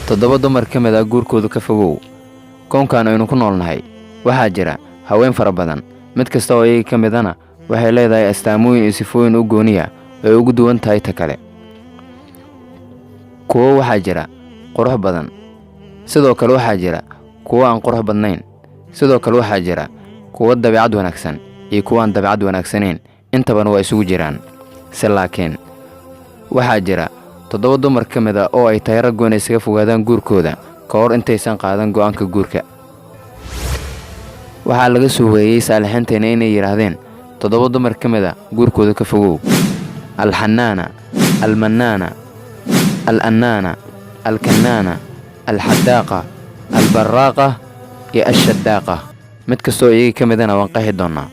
toddoba dumar ka mid ah guurkooda ka fogow. Koonkan aynu ku noolnahay waxaa jira haween fara badan, mid kasta oo iyaga ka midana waxay leedahay astaamooyin iyo sifooyin u gooni ah oo ay ugu duwan tahay ta kale. Kuwo waxaa jira qurux badan, sidoo kale waxaa jira kuwo aan qurux badnayn, sidoo kale waxaa jira kuwo dabeecad wanaagsan iyo kuwo aan dabeecad wanaagsaneyn, intabana waa isugu jiraan. Laakiin waxaa jira toddoba dumar ka mid ah oo ay tahay raggu inay isaga fogaadaan guurkooda ka hor intaysan qaadan go'aanka guurka. waxaa laga soo weeyay saalixiinteena inay yiraahdeen toddoba dumar ka mid ah guurkooda ka fogow: alxanaana, almanaana, alanaana, alkanaana, alxadaaqa, albaraaqa iyo ashadaaqa. mid kastoo iyaga ka midana waan qeexi doonaa.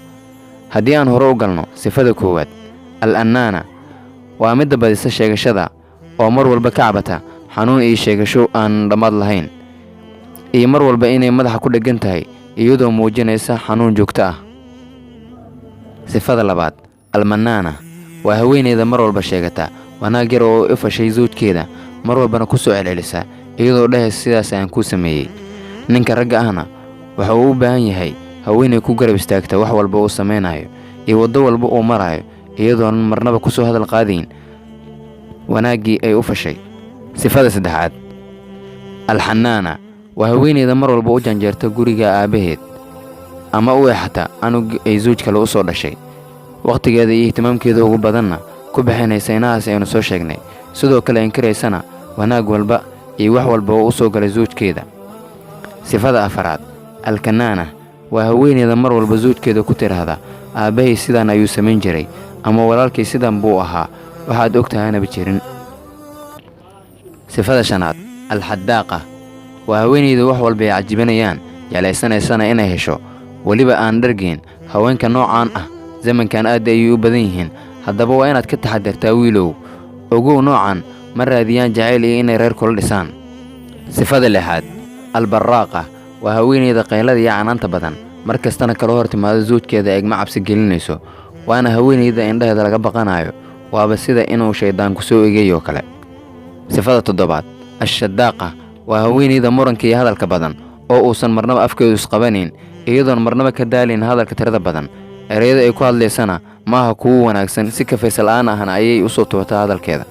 haddii aan hore u galno sifada koowaad, alanaana waa midda badisa sheegashada oo mar walba ka cabata xanuun iyo sheegasho aan dhammaad lahayn, iyo mar walba inay madaxa ku dheggan tahay iyadoo muujinaysa xanuun joogto ah. sifada labaad, almanaana waa haweeneyda mar walba sheegata wanaag yar oo u fashay zawjkeeda, mar walbana ku soo celcelisa iyadoo dhahaysa sidaas ayaan kuu sameeyey. ninka ragga ahna waxa uu u baahan yahay haweeney ku garab istaagta wax walba uu samaynayo iyo waddo walba uu marayo, iyadoon marnaba ku soo hadal qaadayn wanaaggii ay u fashay. sifada saddexaad, alxanaana waa haweeneyda mar walba u janjeerta guriga aabaheed ama u eexata anug ay zawj kale u soo dhashay, waqtigeeda iyo ihtimaamkeeda ugu badanna ku bixinaysa inahaas aynu soo sheegnay, sidoo kale inkiraysana wanaag walba iyo wax walba oo u soo galay zawjkeeda. sifada afaraad, alkanaana waa haweeneyda mar walba zawjkeeda ku tiraahda aabbahay sidaan ayuu samayn jiray ama walaalkay sidan buu ahaa, waxaad og tahaynaba jirin. sifada shanaad, alxadaaqa waa haweeneyda wax walba ay cajibanayaan jeclaysanaysana inay hesho, weliba aan dhargeyn. haweenka noocaan ah zamankan aad ayay u badan yihiin, haddaba waa inaad ka taxadartaa wiilow. ogow noocan ma raadiyaan jacayl iyo inay reer kula dhisaan. sifada lixaad, albaraaqa waa haweeneyda qaylada iyo canaanta badan, mar kastana kala hor timaado zawjkeeda eegma cabsi gelinayso, waana haweeneyda indhaheeda laga baqanayo, waaba sida inuu shaydaan ku soo eegayo kale. sifada toddobaad, ashadaaqa waa haweeneyda muranka iyo hadalka badan oo uusan marnaba afkeedu isqabanayn, iyadoon marnaba ka daalayn hadalka tirada badan. ereyada ay ku hadlaysana maaha kuwo wanaagsan, si kafaysal aan ahna ayay u soo tuurtaa hadalkeeda.